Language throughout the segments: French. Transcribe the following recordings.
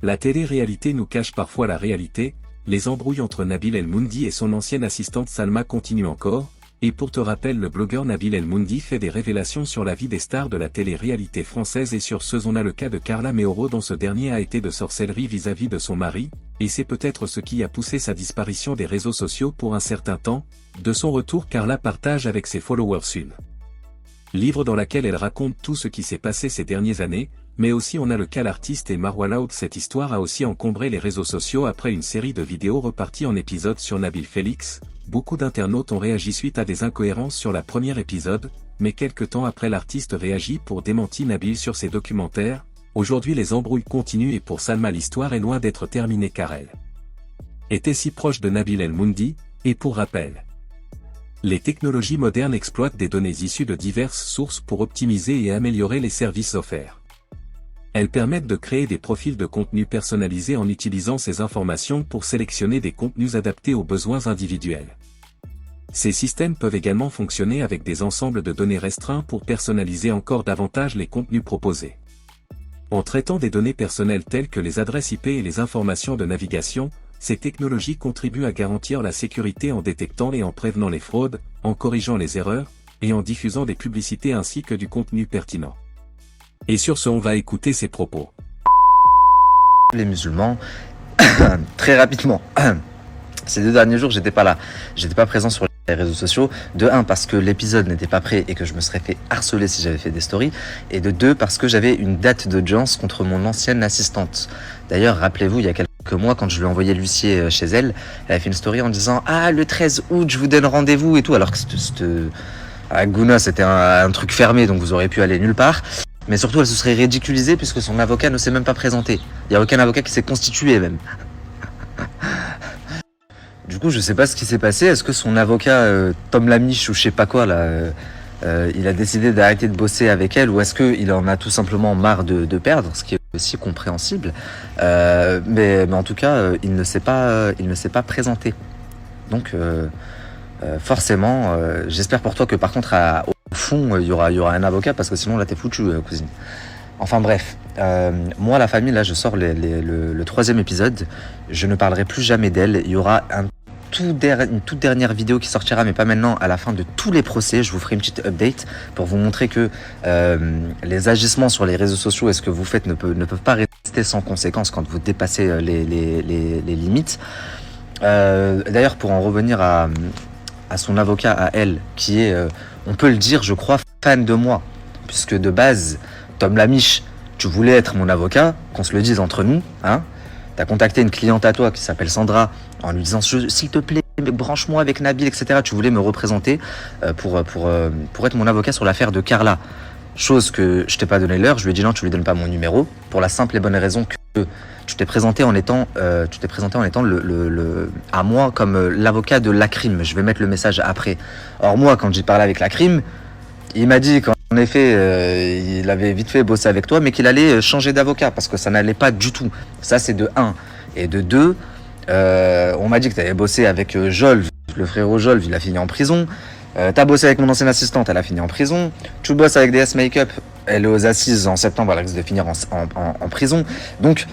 La télé-réalité nous cache parfois la réalité, les embrouilles entre Nabil El Moundi et son ancienne assistante Salma continuent encore, et pour te rappel le blogueur Nabil El Moundi fait des révélations sur la vie des stars de la télé-réalité française et sur ce on a le cas de Carla Meoro dont ce dernier a été de sorcellerie vis-à-vis de son mari, et c'est peut-être ce qui a poussé sa disparition des réseaux sociaux pour un certain temps. De son retour, Carla partage avec ses followers une livre dans laquelle elle raconte tout ce qui s'est passé ces dernières années, mais aussi on a le cas l'artiste et Marwa Loud. Cette histoire a aussi encombré les réseaux sociaux après une série de vidéos reparties en épisodes sur Nabil Félix. Beaucoup d'internautes ont réagi suite à des incohérences sur la première épisode, mais quelques temps après l'artiste réagit pour démentir Nabil sur ses documentaires. Aujourd'hui les embrouilles continuent et pour Salma l'histoire est loin d'être terminée car elle était si proche de Nabil El Moundi, et pour rappel, les technologies modernes exploitent des données issues de diverses sources pour optimiser et améliorer les services offerts. Elles permettent de créer des profils de contenu personnalisés en utilisant ces informations pour sélectionner des contenus adaptés aux besoins individuels. Ces systèmes peuvent également fonctionner avec des ensembles de données restreints pour personnaliser encore davantage les contenus proposés. En traitant des données personnelles telles que les adresses IP et les informations de navigation, ces technologies contribuent à garantir la sécurité en détectant et en prévenant les fraudes, en corrigeant les erreurs, et en diffusant des publicités ainsi que du contenu pertinent. Et sur ce on va écouter ses propos. Les musulmans, très rapidement, ces 2 derniers jours j'étais pas là, j'étais pas présent sur les réseaux sociaux, de 1 parce que l'épisode n'était pas prêt et que je me serais fait harceler si j'avais fait des stories, et de 2 parce que j'avais une date d'audience contre mon ancienne assistante. D'ailleurs rappelez-vous il y a quelques mois quand je lui ai envoyé l'huissier chez elle, elle a fait une story en disant ah le 13 août je vous donne rendez-vous et tout, alors que à Gouna c'était un truc fermé donc vous auriez pu aller nulle part. Mais surtout, elle se serait ridiculisée puisque son avocat ne s'est même pas présenté. Il n'y a aucun avocat qui s'est constitué même. Du coup, je sais pas ce qui s'est passé. Est-ce que son avocat, Tom Lamiche ou je sais pas quoi, là, il a décidé d'arrêter de bosser avec elle, ou est-ce qu'il en a tout simplement marre de perdre, ce qui est aussi compréhensible. Mais en tout cas, il ne s'est pas présenté. Donc, forcément, j'espère pour toi que par contre, au fond, il y aura un avocat, parce que sinon là t'es foutu, cousine. Enfin bref, moi la famille, là je sors le 3e épisode, je ne parlerai plus jamais d'elle. Il y aura une toute dernière vidéo qui sortira, mais pas maintenant, à la fin de tous les procès. Je vous ferai une petite update pour vous montrer que les agissements sur les réseaux sociaux et ce que vous faites ne peuvent pas rester sans conséquence quand vous dépassez les limites. D'ailleurs, pour en revenir à son avocat, à elle, qui est, on peut le dire, je crois, fan de moi, puisque de base, Tom Lamiche, tu voulais être mon avocat, qu'on se le dise entre nous, hein. T'as contacté une cliente à toi qui s'appelle Sandra en lui disant s'il te plaît, branche-moi avec Nabil, etc. Tu voulais me représenter pour être mon avocat sur l'affaire de Carla. Chose que je t'ai pas donné l'heure, je lui ai dit non, tu lui donnes pas mon numéro, pour la simple et bonne raison que tu t'es présenté en étant à moi comme l'avocat de Lacrim. Je vais mettre le message après. Or moi, quand j'ai parlé avec Lacrim, il m'a dit qu'en effet, il avait vite fait bosser avec toi, mais qu'il allait changer d'avocat parce que ça n'allait pas du tout. Ça, c'est de 1. Et de 2, on m'a dit que tu avais bossé avec Jolv, le frérot Jolv, il a fini en prison. T'as bossé avec mon ancienne assistante, elle a fini en prison. Tu bosses avec DS Makeup, elle est aux assises en septembre, elle risque de finir en prison. Donc,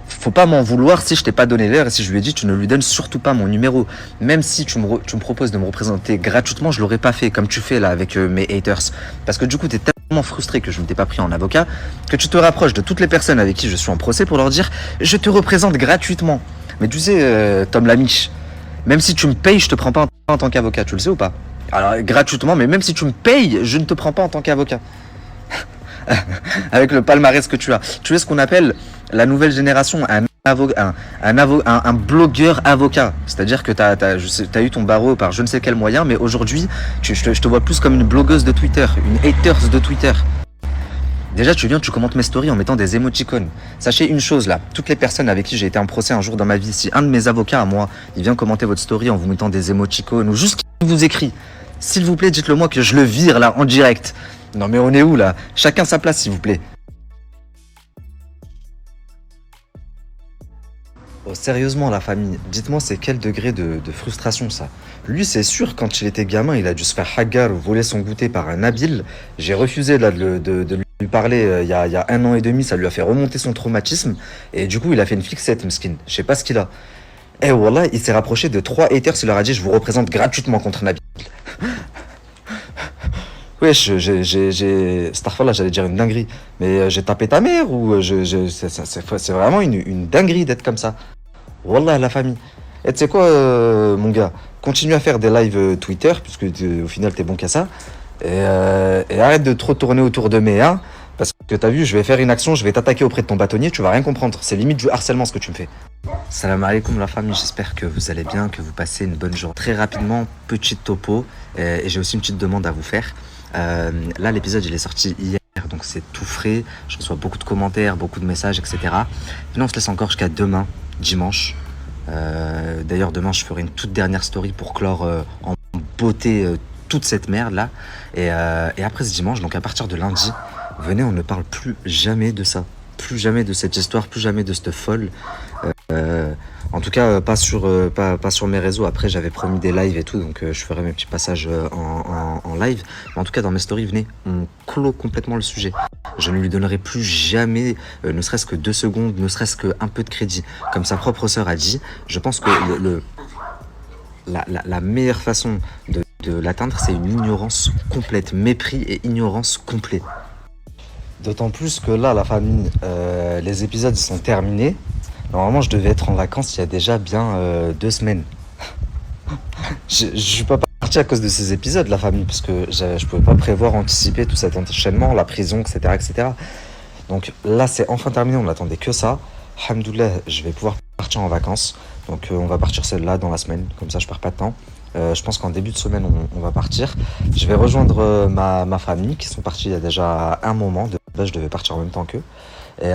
faut pas m'en vouloir si je t'ai pas donné l'heure et si je lui ai dit tu ne lui donnes surtout pas mon numéro. Même si tu me proposes de me représenter gratuitement, je l'aurais pas fait comme tu fais là avec mes haters. Parce que du coup, t'es tellement frustré que je ne t'ai pas pris en avocat que tu te rapproches de toutes les personnes avec qui je suis en procès pour leur dire je te représente gratuitement. Mais tu sais, Tom Lamiche, même si tu me payes, je te prends pas en tant qu'avocat, tu le sais ou pas? Alors gratuitement, mais même si tu me payes, je ne te prends pas en tant qu'avocat. Avec le palmarès que tu as. Tu es ce qu'on appelle la nouvelle génération, un blogueur avocat. C'est-à-dire que tu as eu ton barreau par je ne sais quel moyen, mais aujourd'hui, je te vois plus comme une blogueuse de Twitter, une haters de Twitter. Déjà, tu viens, tu commentes mes stories en mettant des émoticônes. Sachez une chose là, toutes les personnes avec qui j'ai été en procès un jour dans ma vie, si un de mes avocats à moi, il vient commenter votre story en vous mettant des émoticônes ou juste qu'il vous écrit, s'il vous plaît, dites-le moi que je le vire là en direct. Non mais on est où là? Chacun sa place s'il vous plaît. Oh, sérieusement la famille, dites-moi c'est quel degré de frustration ça? Lui c'est sûr quand il était gamin il a dû se faire hagar ou voler son goûter par un Nabil. J'ai refusé là de lui lui parlait il y a 1 an et demi, ça lui a fait remonter son traumatisme. Et du coup, il a fait une fixette, Mskin. Je sais pas ce qu'il a. Eh voilà, il s'est rapproché de 3 haters, il leur a dit je vous représente gratuitement contre Nabil. Wesh, Starfall, là, j'allais dire une dinguerie. Mais j'ai tapé ta mère ou c'est vraiment une dinguerie d'être comme ça. Wallah, la famille. Et tu sais quoi, mon gars, continue à faire des lives Twitter, puisque au final, t'es bon qu'à ça. Et arrête de trop tourner autour de mes hein, parce que t'as vu, je vais faire une action, je vais t'attaquer auprès de ton bâtonnier, tu vas rien comprendre. C'est limite du harcèlement ce que tu me fais. Salam alaikum la famille, j'espère que vous allez bien, que vous passez une bonne journée. Très rapidement, petite topo, et j'ai aussi une petite demande à vous faire. Là, l'épisode, il est sorti hier, donc c'est tout frais. Je reçois beaucoup de commentaires, beaucoup de messages, etc. Maintenant, on se laisse encore jusqu'à demain, dimanche. D'ailleurs, demain, je ferai une toute dernière story pour clore en beauté toute cette merde là. Et après ce dimanche, donc à partir de lundi, venez, on ne parle plus jamais de ça. Plus jamais de cette histoire, plus jamais de cette folle. En tout cas, pas sur mes réseaux. Après, j'avais promis des lives et tout, donc je ferai mes petits passages en live. Mais en tout cas, dans mes stories, venez, on clôt complètement le sujet. Je ne lui donnerai plus jamais, ne serait-ce que 2 secondes, ne serait-ce qu'un peu de crédit. Comme sa propre sœur a dit, je pense que la meilleure façon de l'atteindre, c'est une ignorance complète, mépris et ignorance complète. D'autant plus que là, la famille, les épisodes sont terminés. Normalement, je devais être en vacances il y a déjà bien 2 semaines. Je suis pas parti à cause de ces épisodes, la famille, parce que je pouvais pas prévoir, anticiper tout cet enchaînement, la prison, etc., etc. Donc là, c'est enfin terminé, on n'attendait que ça. Alhamdoulilah, je vais pouvoir partir en vacances. Donc on va partir celle-là dans la semaine, comme ça je perds pas de temps. Je pense qu'en début de semaine, on va partir. Je vais rejoindre ma famille, qui sont partis il y a déjà un moment. De base, je devais partir en même temps qu'eux. Et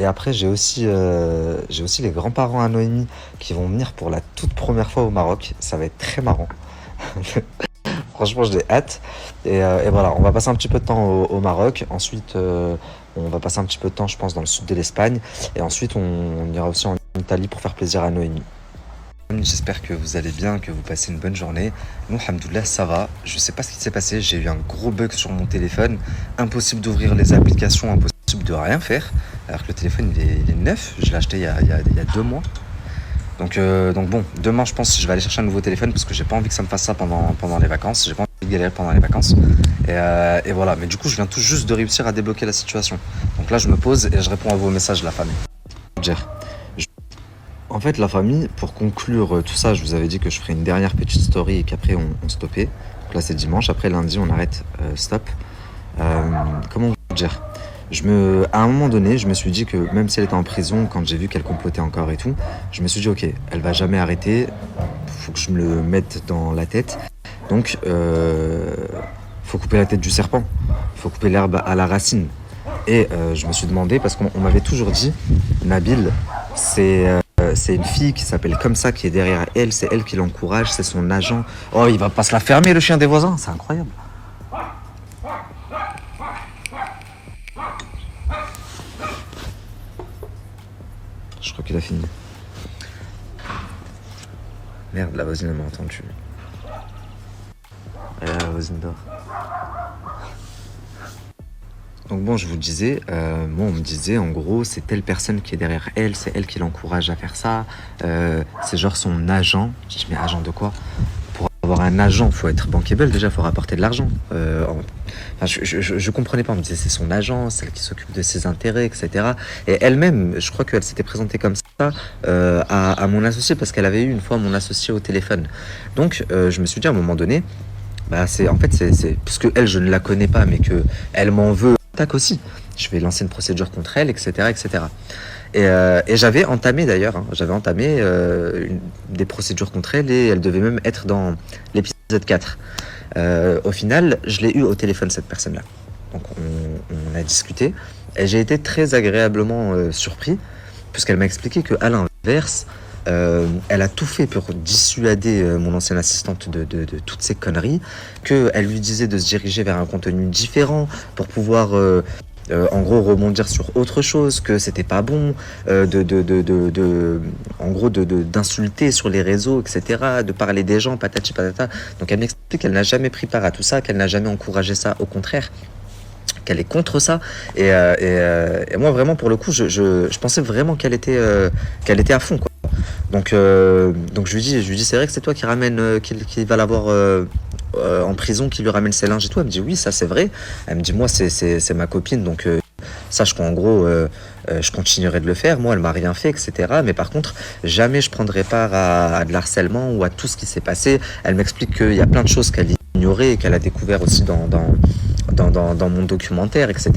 après, j'ai aussi les grands-parents à Noémie qui vont venir pour la toute première fois au Maroc. Ça va être très marrant. Franchement, j'ai hâte. Et voilà, on va passer un petit peu de temps au Maroc. Ensuite, on va passer un petit peu de temps, je pense, dans le sud de l'Espagne. Et ensuite, on ira aussi en Italie pour faire plaisir à Noémie. J'espère que vous allez bien, que vous passez une bonne journée. Nous, alhamdoulilah, ça va. Je sais pas ce qui s'est passé. J'ai eu un gros bug sur mon téléphone. Impossible d'ouvrir les applications, impossible de rien faire. Alors que le téléphone, il est neuf. Je l'ai acheté il y a 2 mois. Donc bon, demain, je pense que je vais aller chercher un nouveau téléphone parce que j'ai pas envie que ça me fasse ça pendant les vacances. J'ai pas envie de galérer pendant les vacances. Et voilà. Mais du coup, je viens tout juste de réussir à débloquer la situation. Donc là, je me pose et je réponds à vos messages, la famille. En fait, la famille, pour conclure tout ça, je vous avais dit que je ferais une dernière petite story et qu'après on stoppait. Donc là, c'est dimanche. Après, lundi, on arrête, stop. Comment vous dire ? À un moment donné, je me suis dit que même si elle était en prison, quand j'ai vu qu'elle complotait encore et tout, je me suis dit, ok, elle va jamais arrêter. Faut que je me le mette dans la tête. Donc, faut couper la tête du serpent. Faut couper l'herbe à la racine. Et je me suis demandé, parce qu'on m'avait toujours dit, Nabil, c'est une fille qui s'appelle comme ça, qui est derrière elle, c'est elle qui l'encourage, c'est son agent. Oh, il va pas se la fermer, le chien des voisins, c'est incroyable. Je crois qu'il a fini. Merde, la voisine, elle m'a entendu. La voisine dort. Donc bon, je vous disais, moi on me disait en gros, c'est telle personne qui est derrière elle, c'est elle qui l'encourage à faire ça, c'est genre son agent. Je dis mais agent de quoi ? Pour avoir un agent, faut être bankable déjà, faut rapporter de l'argent. Je comprenais pas, on me disait c'est son agent, celle qui s'occupe de ses intérêts, etc. Et elle-même, je crois qu'elle s'était présentée comme ça à mon associé, parce qu'elle avait eu une fois mon associé au téléphone. Donc je me suis dit à un moment donné, bah c'est puisque elle, je ne la connais pas, mais que elle m'en veut, tac aussi. Je vais lancer une procédure contre elle, etc., etc. Et j'avais entamé d'ailleurs, des procédures contre elle, et elle devait même être dans l'épisode 4. Au final, je l'ai eu au téléphone, cette personne-là. Donc on a discuté, et j'ai été très agréablement surpris, puisqu'elle m'a expliqué qu'à l'inverse, elle a tout fait pour dissuader mon ancienne assistante de toutes ces conneries, qu'elle lui disait de se diriger vers un contenu différent pour pouvoir en gros rebondir sur autre chose, que c'était pas bon, d'insulter sur les réseaux, etc., de parler des gens, patati patata. Donc elle m'explique qu'elle n'a jamais pris part à tout ça, qu'elle n'a jamais encouragé ça, au contraire. qu'elle est contre ça. Et moi vraiment pour le coup, je pensais vraiment qu'elle était à fond, quoi. Donc je lui dis c'est vrai que c'est toi qui ramène qui va l'avoir en prison, qui lui ramène ses linges et tout. Elle me dit oui, ça c'est vrai. Elle me dit moi c'est ma copine, donc sache qu'en gros je continuerai de le faire. Moi elle m'a rien fait, etc. Mais par contre jamais je prendrai part à de l'harcèlement ou à tout ce qui s'est passé. Elle m'explique qu'il y a plein de choses qu'elle ignorait et qu'elle a découvert aussi dans mon documentaire, etc.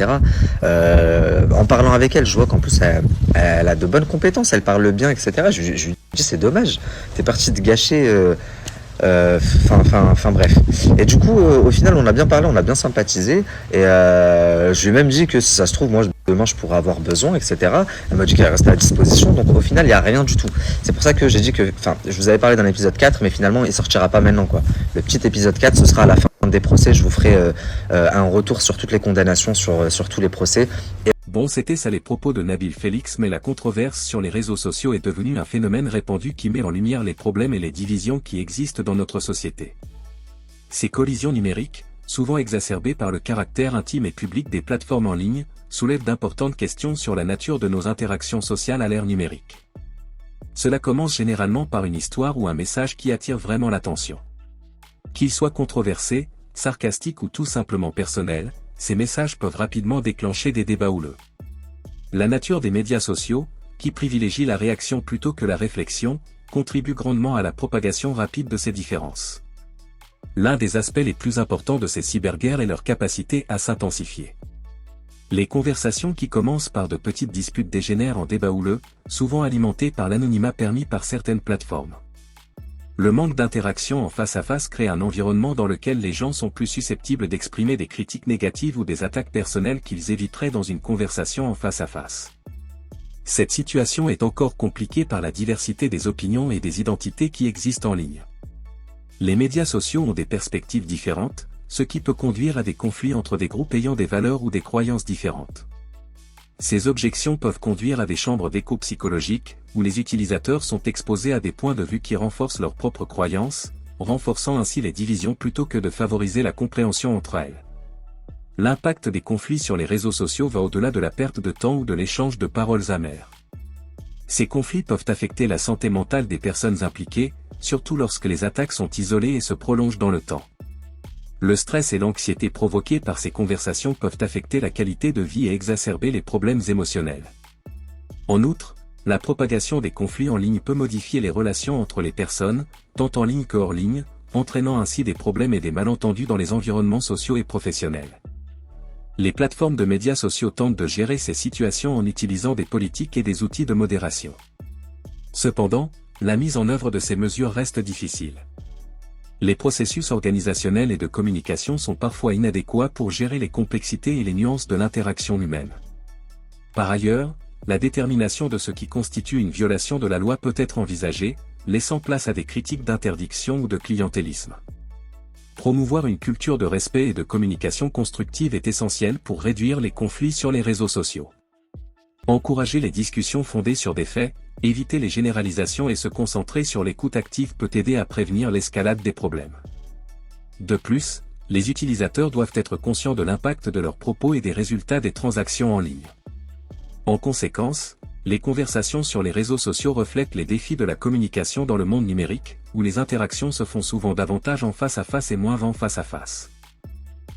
En parlant avec elle, je vois qu'en plus elle a de bonnes compétences, elle parle bien, etc. Je lui dis c'est dommage, t'es parti de gâcher. Enfin bref. Et du coup, au final, on a bien parlé, on a bien sympathisé. Et je lui ai même dit que si ça se trouve, moi demain je pourrais avoir besoin, etc. Elle m'a dit qu'elle restait à disposition. Donc au final, il n'y a rien du tout. C'est pour ça que j'ai dit que, enfin, je vous avais parlé d'un épisode 4, mais finalement, il sortira pas maintenant, quoi. Le petit épisode 4, ce sera à la fin des procès. Je vous ferai un retour sur toutes les condamnations, sur tous les procès. Bon, c'était ça les propos de Nabil Félix, mais la controverse sur les réseaux sociaux est devenue un phénomène répandu qui met en lumière les problèmes et les divisions qui existent dans notre société. Ces collisions numériques, souvent exacerbées par le caractère intime et public des plateformes en ligne, soulèvent d'importantes questions sur la nature de nos interactions sociales à l'ère numérique. Cela commence généralement par une histoire ou un message qui attire vraiment l'attention. Qu'il soit controversé, sarcastique ou tout simplement personnel, ces messages peuvent rapidement déclencher des débats houleux. La nature des médias sociaux, qui privilégient la réaction plutôt que la réflexion, contribue grandement à la propagation rapide de ces différences. L'un des aspects les plus importants de ces cyberguerres est leur capacité à s'intensifier. Les conversations qui commencent par de petites disputes dégénèrent en débats houleux, souvent alimentés par l'anonymat permis par certaines plateformes. Le manque d'interaction en face à face crée un environnement dans lequel les gens sont plus susceptibles d'exprimer des critiques négatives ou des attaques personnelles qu'ils éviteraient dans une conversation en face à face. Cette situation est encore compliquée par la diversité des opinions et des identités qui existent en ligne. Les médias sociaux ont des perspectives différentes, ce qui peut conduire à des conflits entre des groupes ayant des valeurs ou des croyances différentes. Ces objections peuvent conduire à des chambres d'écho psychologiques, où les utilisateurs sont exposés à des points de vue qui renforcent leurs propres croyances, renforçant ainsi les divisions plutôt que de favoriser la compréhension entre elles. L'impact des conflits sur les réseaux sociaux va au-delà de la perte de temps ou de l'échange de paroles amères. Ces conflits peuvent affecter la santé mentale des personnes impliquées, surtout lorsque les attaques sont isolées et se prolongent dans le temps. Le stress et l'anxiété provoqués par ces conversations peuvent affecter la qualité de vie et exacerber les problèmes émotionnels. En outre, la propagation des conflits en ligne peut modifier les relations entre les personnes, tant en ligne que hors ligne, entraînant ainsi des problèmes et des malentendus dans les environnements sociaux et professionnels. Les plateformes de médias sociaux tentent de gérer ces situations en utilisant des politiques et des outils de modération. Cependant, la mise en œuvre de ces mesures reste difficile. Les processus organisationnels et de communication sont parfois inadéquats pour gérer les complexités et les nuances de l'interaction humaine. Par ailleurs, la détermination de ce qui constitue une violation de la loi peut être envisagée, laissant place à des critiques d'interdiction ou de clientélisme. Promouvoir une culture de respect et de communication constructive est essentiel pour réduire les conflits sur les réseaux sociaux. Encourager les discussions fondées sur des faits, éviter les généralisations et se concentrer sur l'écoute active peut aider à prévenir l'escalade des problèmes. De plus, les utilisateurs doivent être conscients de l'impact de leurs propos et des résultats des transactions en ligne. En conséquence, les conversations sur les réseaux sociaux reflètent les défis de la communication dans le monde numérique, où les interactions se font souvent davantage en face à face et moins en face à face.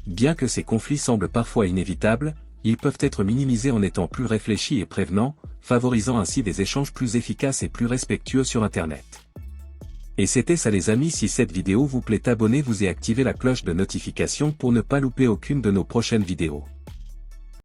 Bien que ces conflits semblent parfois inévitables, ils peuvent être minimisés en étant plus réfléchis et prévenants, favorisant ainsi des échanges plus efficaces et plus respectueux sur Internet. Et c'était ça les amis, si cette vidéo vous plaît, abonnez-vous et activez la cloche de notification pour ne pas louper aucune de nos prochaines vidéos.